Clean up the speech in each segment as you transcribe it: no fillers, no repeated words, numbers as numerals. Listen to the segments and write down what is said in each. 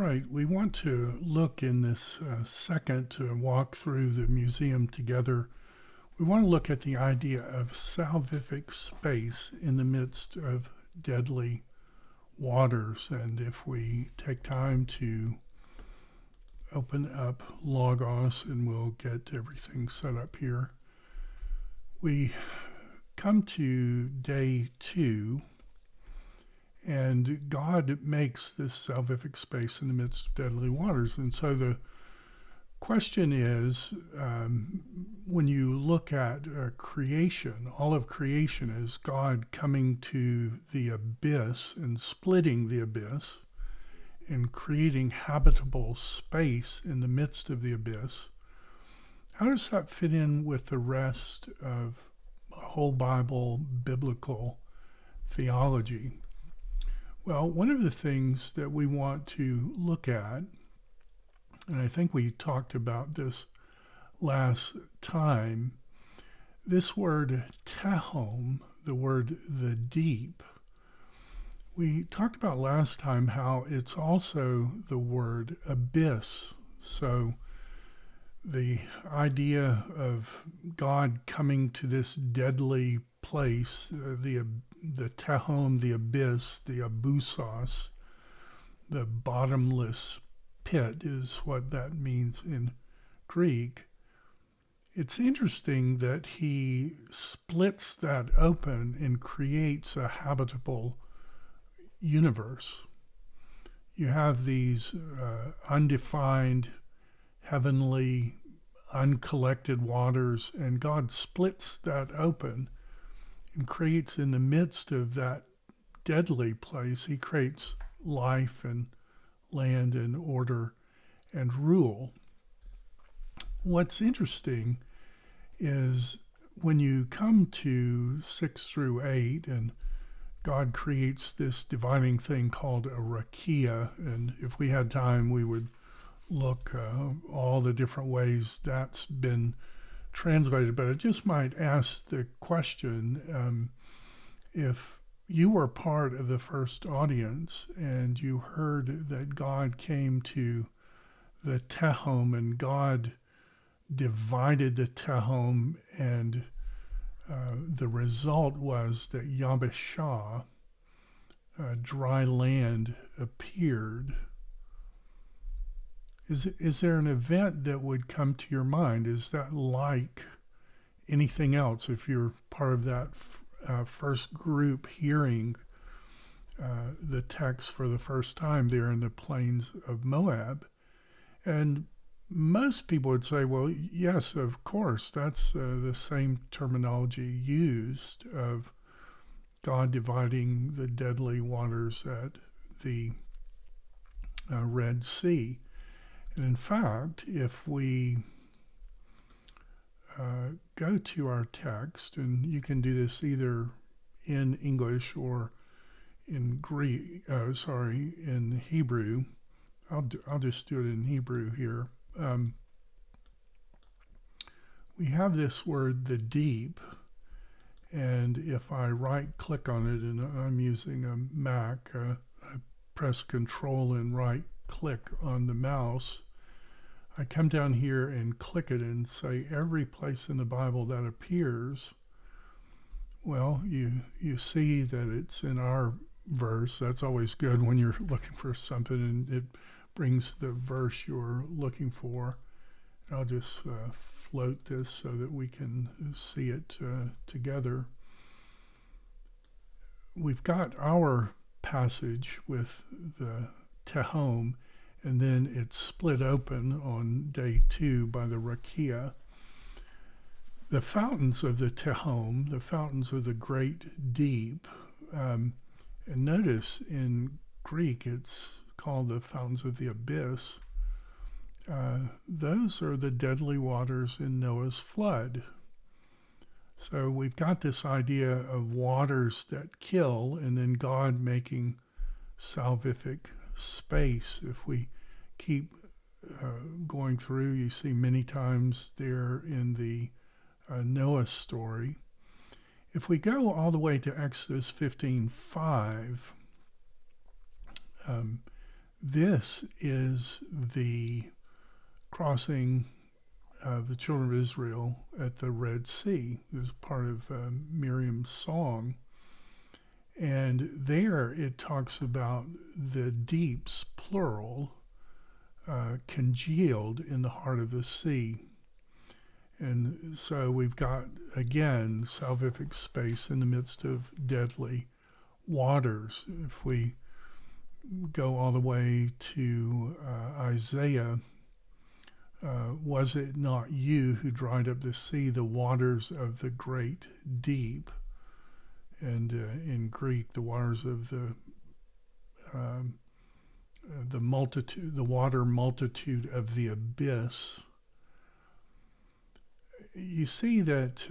right, we want to look in this second walk through the museum together. We want to look at the idea of salvific space in the midst of deadly waters. And if we take time to open up Logos, and we'll get everything set up here, we come to day 2. And God makes this salvific space in the midst of deadly waters. And so the question is, when you look at creation, all of creation is God coming to the abyss and splitting the abyss and creating habitable space in the midst of the abyss. How does that fit in with the rest of whole Bible biblical theology? Well, one of the things that we want to look at, and I think we talked about this last time, this word tehom, the word the deep, we talked about last time how it's also the word abyss. So the idea of God coming to this deadly place, the tehom, the abyss, the abusos, the bottomless pit is what that means in Greek. It's interesting that he splits that open and creates a habitable universe. You have these undefined, heavenly, uncollected waters, and God splits that open and creates in the midst of that deadly place, he creates life and land and order and rule. What's interesting is when you come to 6 through 8 and God creates this dividing thing called a rakia, and if we had time we would look all the different ways that's been translated, but I just might ask the question, if you were part of the first audience and you heard that God came to the tehom and God divided the tehom, and the result was that Yabeshah, dry land, appeared. Is there an event that would come to your mind? Is that like anything else if you're part of that first group hearing the text for the first time there in the plains of Moab? And most people would say, well, yes, of course, that's the same terminology used of God dividing the deadly waters at the Red Sea. And in fact, if we go to our text, and you can do this either in English or in in Hebrew. I'll just do it in Hebrew here. We have this word, the deep, and if I right-click on it, and I'm using a Mac, I press Control and right-click on the mouse, I come down here and click it and say every place in the Bible that appears. Well, you see that it's in our verse. That's always good when you're looking for something and it brings the verse you're looking for. I'll just float this so that we can see it together. We've got our passage with the tehom, and then it's split open on day 2 by the rakia. The fountains of the tehom, the fountains of the great deep, and notice in Greek it's called the fountains of the abyss. Those are the deadly waters in Noah's flood. So we've got this idea of waters that kill, and then God making salvific space. If we keep going through, you see many times there in the Noah story. If we go all the way to Exodus 15:5, This is the crossing of the children of Israel at the Red Sea. It was part of Miriam's song. And there it talks about the deeps, plural, congealed in the heart of the sea. And so we've got, again, salvific space in the midst of deadly waters. If we go all the way to Isaiah, was it not you who dried up the sea, the waters of the great deep? And in Greek, the waters of the multitude, the water multitude of the abyss. You see that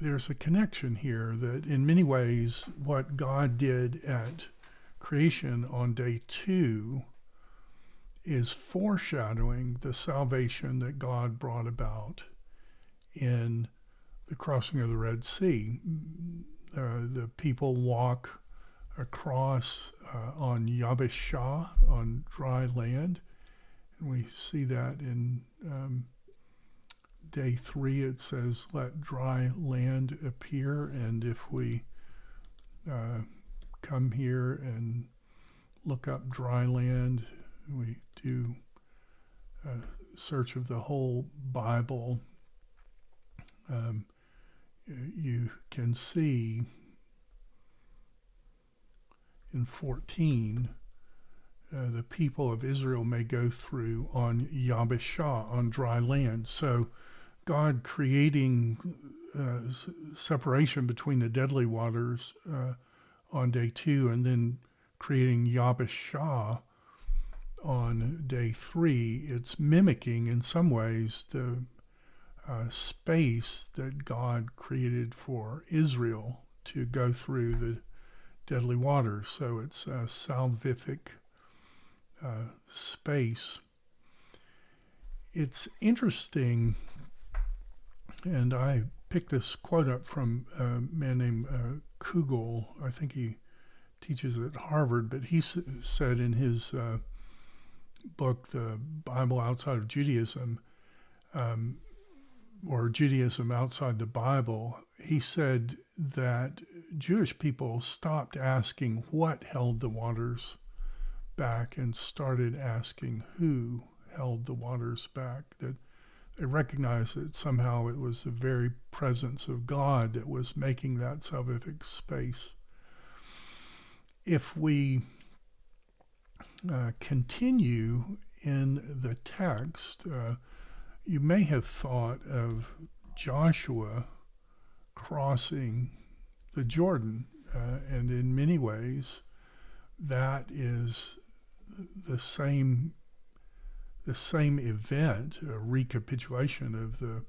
there's a connection here that in many ways what God did at creation on day 2 is foreshadowing the salvation that God brought about in the crossing of the Red Sea. The people walk across on Yabeshah, on dry land, and we see that in day 3. It says, "Let dry land appear," and if we come here and look up dry land, we do a search of the whole Bible, you can see in 14, the people of Israel may go through on Yabeshah, on dry land. So God creating separation between the deadly waters on day 2, and then creating Yabeshah on day 3, it's mimicking in some ways the space that God created for Israel to go through the deadly waters. So it's a salvific space. It's interesting, and I picked this quote up from a man named Kugel. I think he teaches at Harvard, but he said in his book, The Bible Outside of Judaism, or Judaism Outside the Bible, he said that Jewish people stopped asking what held the waters back and started asking who held the waters back, that they recognized that somehow it was the very presence of God that was making that salvific space. If we continue in the text, you may have thought of Joshua crossing the Jordan, and in many ways that is the same event, a recapitulation of the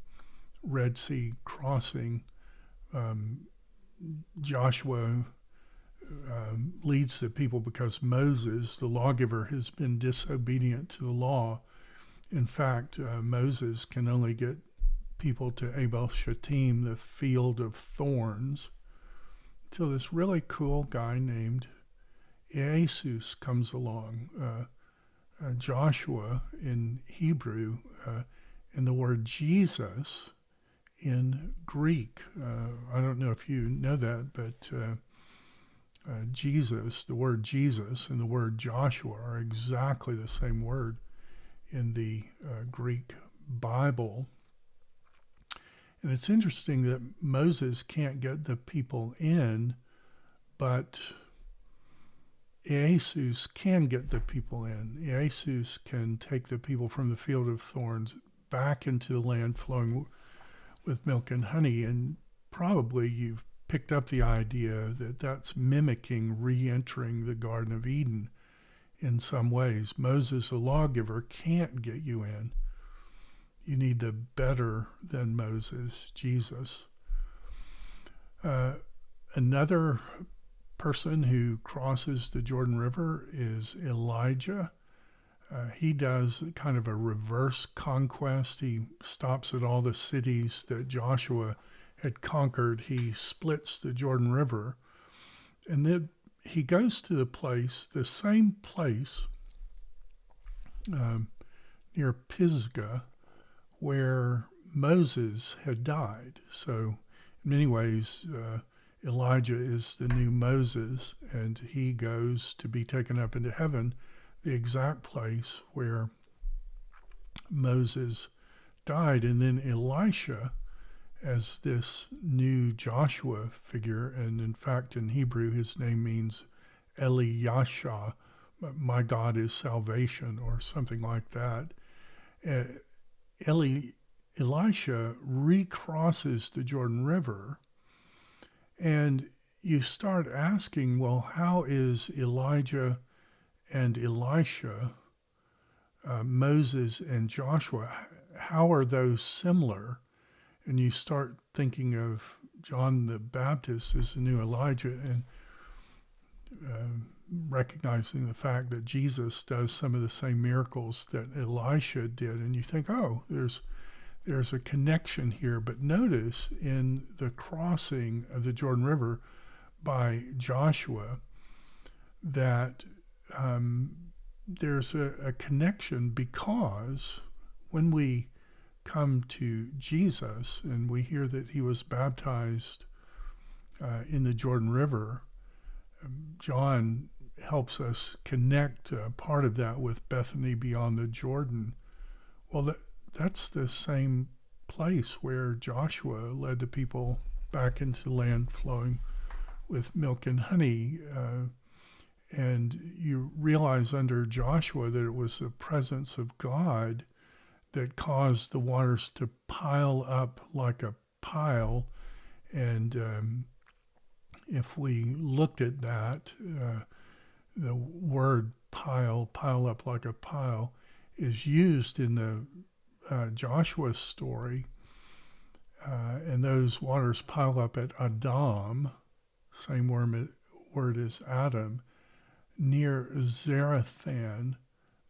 Red Sea crossing. Joshua leads the people because Moses, the lawgiver, has been disobedient to the law. In fact, Moses can only get people to Abel Shittim, the field of thorns, until this really cool guy named Jesus comes along. Joshua in Hebrew, and the word Jesus in Greek. I don't know if you know that, but Jesus, the word Jesus and the word Joshua are exactly the same word in the Greek Bible. And it's interesting that Moses can't get the people in, but Jesus can get the people in. Jesus can take the people from the field of thorns back into the land flowing with milk and honey. And probably you've picked up the idea that that's mimicking re-entering the Garden of Eden in some ways. Moses, the lawgiver, can't get you in. You need the better than Moses, Jesus. Another person who crosses the Jordan River is Elijah. He does kind of a reverse conquest. He stops at all the cities that Joshua had conquered. He splits the Jordan River. And then he goes to the same place um, near Pisgah where Moses had died. So, in many ways, Elijah is the new Moses, and he goes to be taken up into heaven, the exact place where Moses died. And then Elisha, as this new Joshua figure, and in fact, in Hebrew, his name means Eliyasha, my God is salvation, or something like that. Uh, Elisha recrosses the Jordan River, and you start asking, well, how is Elijah and Elisha, Moses and Joshua, how are those similar? And you start thinking of John the Baptist as the new Elijah, and recognizing the fact that Jesus does some of the same miracles that Elisha did, and you think, oh, there's a connection here. But notice in the crossing of the Jordan River by Joshua that there's a connection, because when we come to Jesus and we hear that he was baptized in the Jordan River, John helps us connect part of that with Bethany beyond the Jordan. Well, that's the same place where Joshua led the people back into the land flowing with milk and honey. And you realize under Joshua that it was the presence of God that caused the waters to pile up like a pile. And if we looked at that, the word pile up like a pile, is used in the Joshua story. And those waters pile up at Adam, same word as Adam, near Zarethan,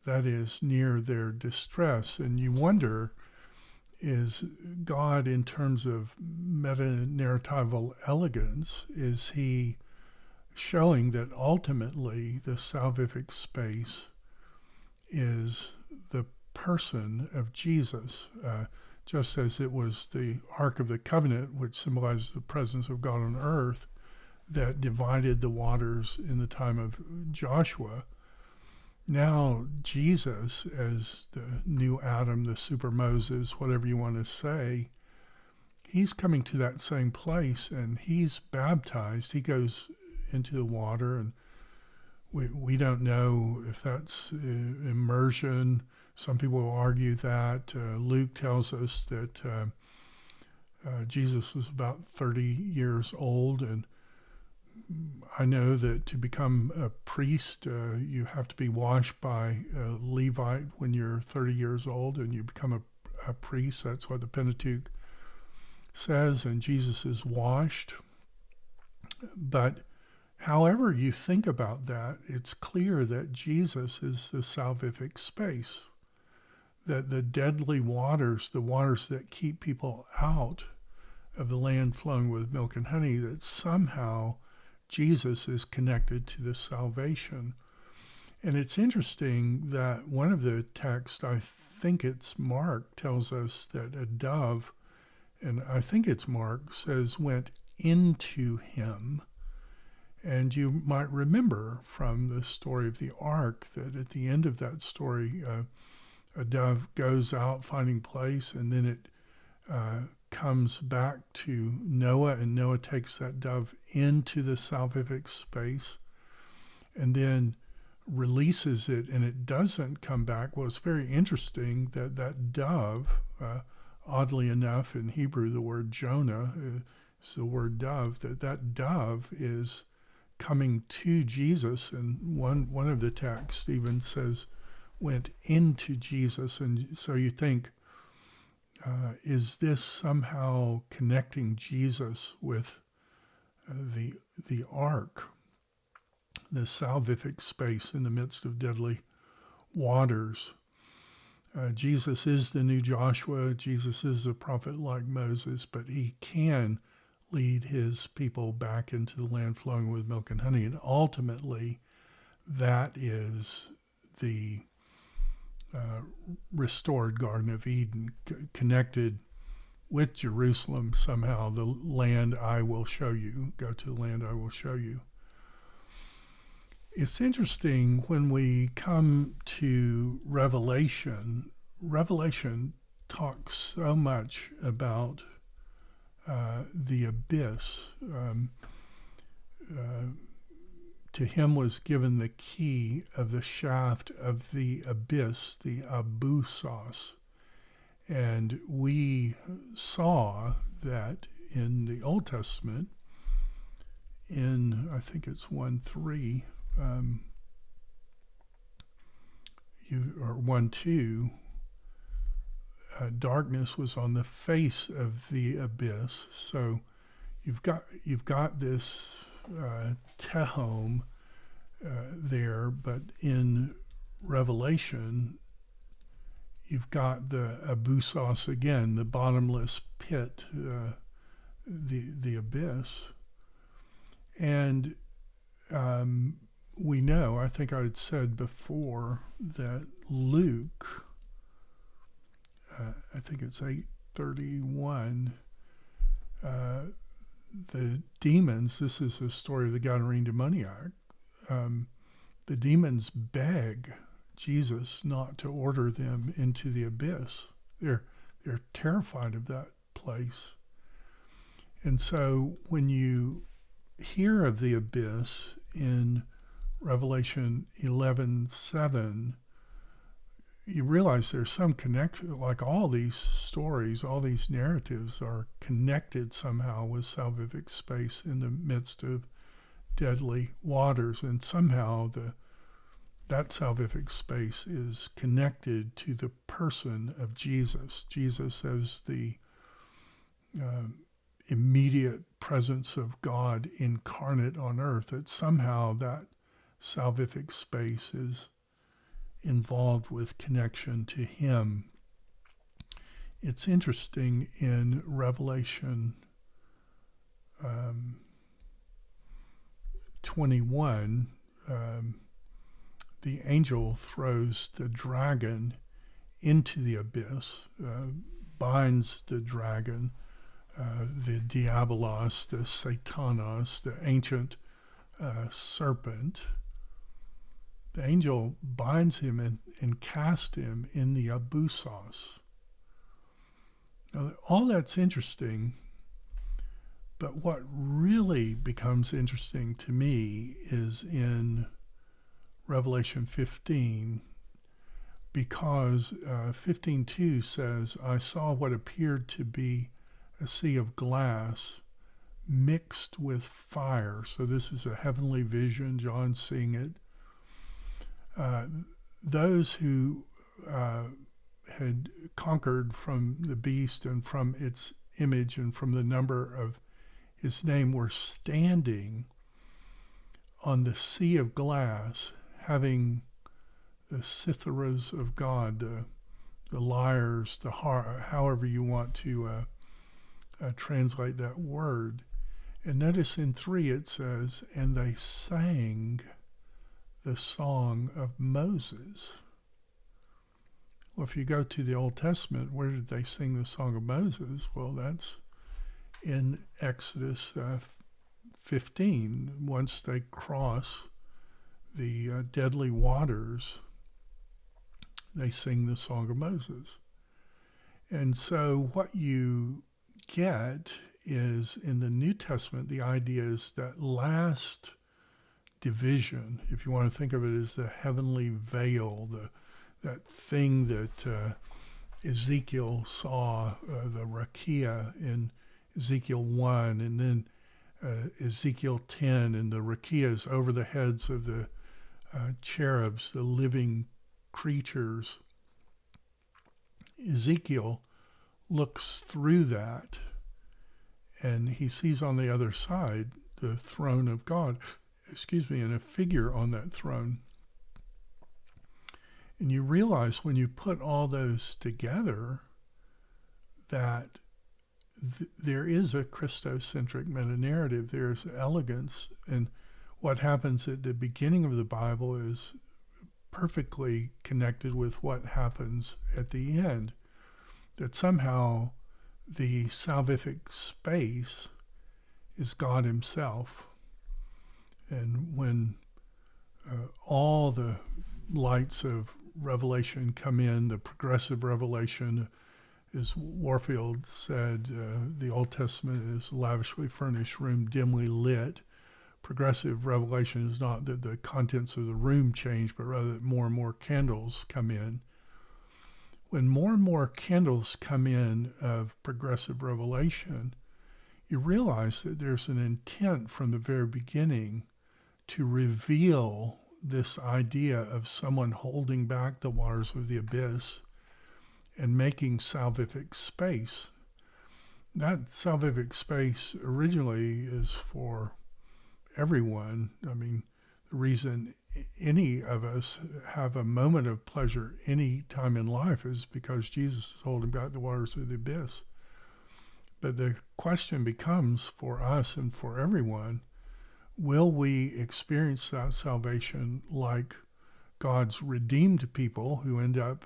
that is, near their distress. And you wonder, is God, in terms of meta-narratival elegance, is he showing that ultimately the salvific space is the person of Jesus, just as it was the Ark of the Covenant, which symbolizes the presence of God on earth, that divided the waters in the time of Joshua. Now Jesus, as the new Adam, the super Moses, whatever you want to say, he's coming to that same place, and he's baptized. He goes into the water, and we don't know if that's immersion. Some people will argue that. Luke tells us that Jesus was about 30 years old, and I know that to become a priest, you have to be washed by a Levite when you're 30 years old, and you become a priest. That's what the Pentateuch says, and Jesus is washed. But however you think about that, it's clear that Jesus is the salvific space, that the deadly waters, the waters that keep people out of the land flowing with milk and honey, that somehow Jesus is connected to this salvation. And it's interesting that one of the texts, I think it's Mark, tells us that a dove, and I think it's Mark, says went into him. And you might remember from the story of the ark that at the end of that story, a dove goes out finding place, and then it comes back to Noah, and Noah takes that dove into the salvific space and then releases it, and it doesn't come back. Well, it's very interesting that that dove, oddly enough, in Hebrew, the word Jonah is the word dove, that dove is coming to Jesus. And one of the texts even says went into Jesus. And so you think, is this somehow connecting Jesus with the ark, the salvific space in the midst of deadly waters? Jesus is the new Joshua. Jesus is a prophet like Moses, but he can lead his people back into the land flowing with milk and honey. And ultimately, that is the restored Garden of Eden, connected with Jerusalem somehow, the land I will show you. Go to the land I will show you. It's interesting when we come to Revelation. Revelation talks so much about the abyss. To him was given the key of the shaft of the abyss, the abyssos. And we saw that in the Old Testament, in, I think it's 1:3, or 1:2, darkness was on the face of the abyss. So you've got this tehom there, but in Revelation, you've got the abyssos again, the bottomless pit, the abyss. And we know, I think I had said before, that Luke, I think it's 8:31, the demons, this is the story of the Gadarene demoniac, the demons beg Jesus not to order them into the abyss. They're terrified of that place. And so when you hear of the abyss in Revelation 11:7, you realize there's some connection, like all these stories, all these narratives are connected somehow with salvific space in the midst of deadly waters, and somehow that salvific space is connected to the person of Jesus. Jesus as the immediate presence of God incarnate on earth, that somehow that salvific space is involved with connection to him. It's interesting in Revelation 21, the angel throws the dragon into the abyss, binds the dragon, the diabolos, the satanos, the ancient serpent. The angel binds him and casts him in the abyssos. Now, all that's interesting, but what really becomes interesting to me is in Revelation 15, because 15:2 says, I saw what appeared to be a sea of glass mixed with fire. So this is a heavenly vision, John's seeing it. Those who had conquered from the beast and from its image and from the number of his name were standing on the sea of glass, having the citharas of God, the lyres, however you want to translate that word. And notice in 3 it says, and they sang the song of Moses. Well, if you go to the Old Testament, where did they sing the song of Moses? Well, that's in Exodus 15. Once they cross the deadly waters, they sing the song of Moses. And so what you get is, in the New Testament, the idea is that last division, if you want to think of it as the heavenly veil, that thing that Ezekiel saw, the rakia in Ezekiel 1, and then Ezekiel 10, and the rakia is over the heads of the cherubs, the living creatures. Ezekiel looks through that, and he sees on the other side the throne of God, and a figure on that throne. And you realize when you put all those together that there is a Christocentric meta-narrative. There's elegance, and what happens at the beginning of the Bible is perfectly connected with what happens at the end. That somehow the salvific space is God himself. And when all the lights of revelation come in, the progressive revelation, as Warfield said, the Old Testament is lavishly furnished room, dimly lit. Progressive revelation is not that the contents of the room change, but rather that more and more candles come in. When more and more candles come in of progressive revelation, you realize that there's an intent from the very beginning to reveal this idea of someone holding back the waters of the abyss and making salvific space. That salvific space originally is for everyone. I mean, the reason any of us have a moment of pleasure any time in life is because Jesus is holding back the waters of the abyss. But the question becomes for us and for everyone, will we experience that salvation like God's redeemed people who end up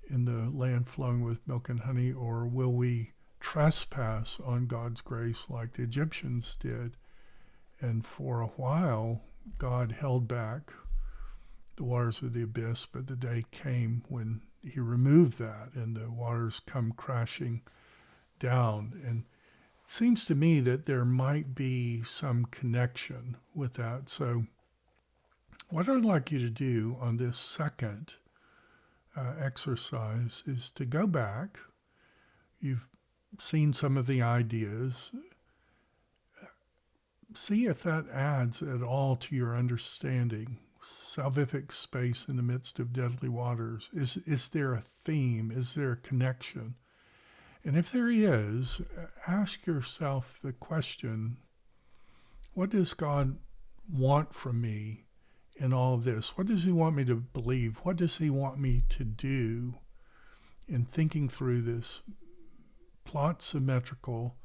in the land flowing with milk and honey, or will we trespass on God's grace like the Egyptians did? And for a while, God held back the waters of the abyss, but the day came when he removed that and the waters come crashing down. And it seems to me that there might be some connection with that. So what I'd like you to do on this second exercise is to go back. You've seen some of the ideas. See if that adds at all to your understanding. Salvific space in the midst of deadly waters. Is there a theme? Is there a connection? And if there is, ask yourself the question, what does God want from me in all of this? What does he want me to believe? What does he want me to do in thinking through this plot symmetrical,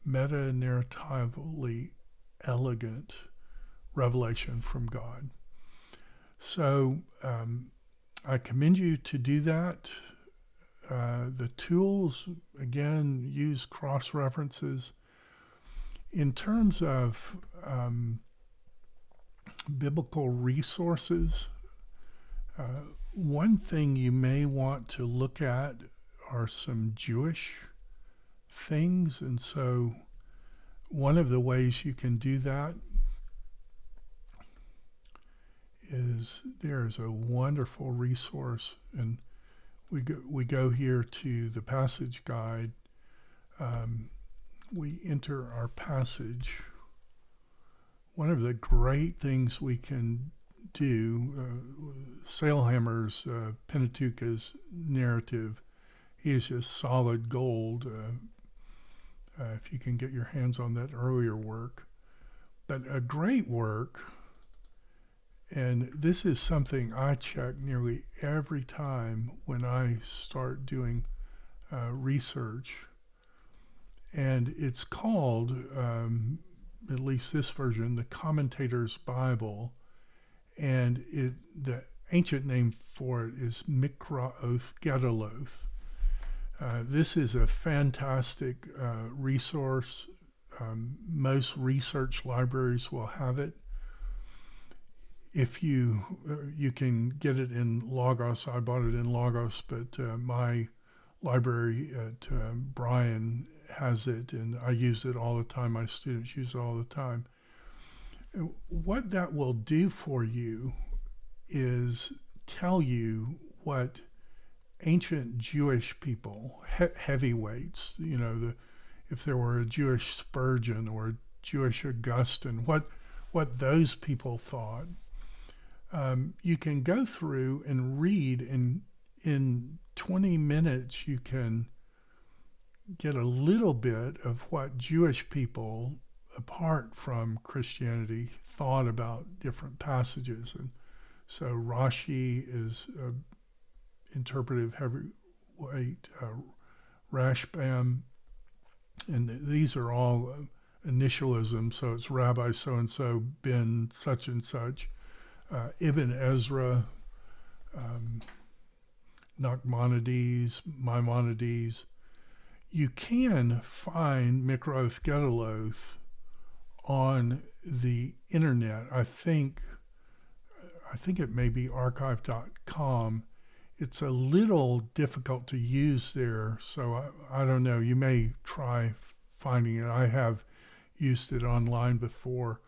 meta-narratively elegant revelation from God? So I commend you to do that. The tools, again, use cross-references. In terms of biblical resources, one thing you may want to look at are some Jewish things. And so one of the ways you can do that is there's a wonderful resource, and we go here to the passage guide. We enter our passage. One of the great things we can do, Sailhammer's Pentateuch's narrative, he is just solid gold if you can get your hands on that earlier work. But a great work, and this is something I check nearly every time when I start doing research, and it's called, at least this version, the Commentator's Bible, and the ancient name for it is Mikraoth Gedaloth. This is a fantastic resource. Most research libraries will have it. If you can get it in Logos, I bought it in Logos, but my library at Bryan has it, and I use it all the time. My students use it all the time. What that will do for you is tell you what ancient Jewish people, heavyweights, if there were a Jewish Spurgeon or a Jewish Augustine, what those people thought. You can go through and read, and in 20 minutes you can get a little bit of what Jewish people, apart from Christianity, thought about different passages. And so Rashi is interpretive heavyweight. Rashbam And these are all initialisms, so it's Rabbi so-and-so, Ben such and such, Ibn Ezra, um, Nachmanides, Maimonides. You can find Mikroth Gedaloth on the internet. I think it may be archive.com. It's a little difficult to use there, so I don't know. You may try finding it. I have used it online before,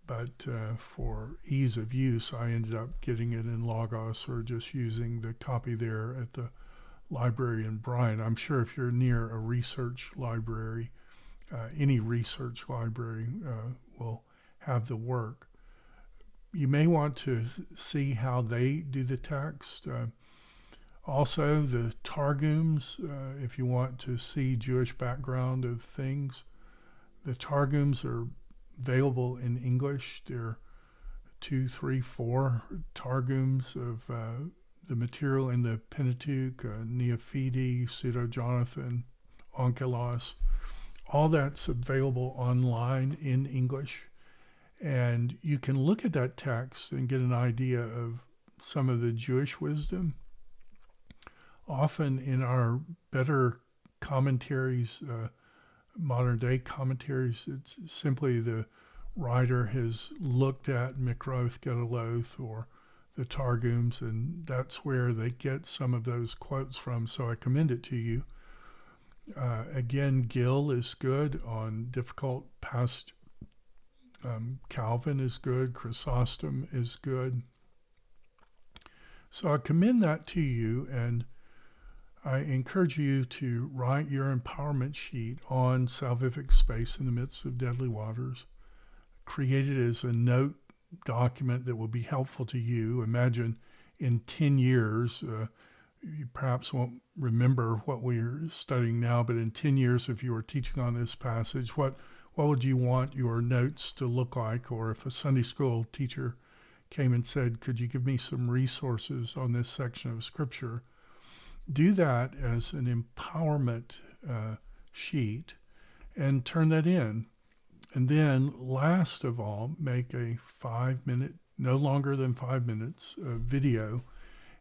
but for ease of use, I ended up getting it in Logos or just using the copy there at the library in Bryan. I'm sure if you're near a research library, any research library will have the work. You may want to see how they do the text. Also, the Targums, if you want to see Jewish background of things, the Targums are available in English. There are 2, 3, 4 Targums of the material in the Pentateuch, Neophiti, Pseudo-Jonathan, Onkelos. All that's available online in English. And you can look at that text and get an idea of some of the Jewish wisdom. Often in our better commentaries, modern day commentaries, it's simply the writer has looked at Mikroth Gedaloth or the Targums, and that's where they get some of those quotes from. So I commend it to you. Again, Gill is good on difficult past. Calvin is good. Chrysostom is good. So I commend that to you, and I encourage you to write your empowerment sheet on salvific space in the midst of deadly waters. Create it as a note document that will be helpful to you. Imagine in 10 years, you perhaps won't remember what we're studying now, but in 10 years, if you were teaching on this passage, what would you want your notes to look like? Or if a Sunday school teacher came and said, could you give me some resources on this section of Scripture? Do that as an empowerment sheet and turn that in. And then last of all, make a 5-minute, no longer than 5 minutes, video.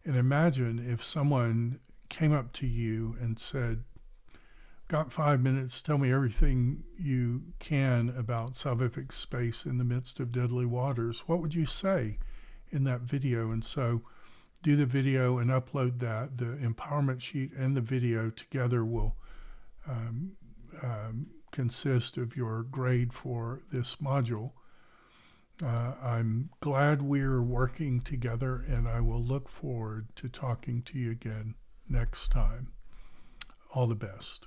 And imagine if someone came up to you and said, got 5 minutes, tell me everything you can about salvific space in the midst of deadly waters. What would you say in that video? And so do the video and upload that. The empowerment sheet and the video together will consist of your grade for this module. I'm glad we're working together, and I will look forward to talking to you again next time. All the best.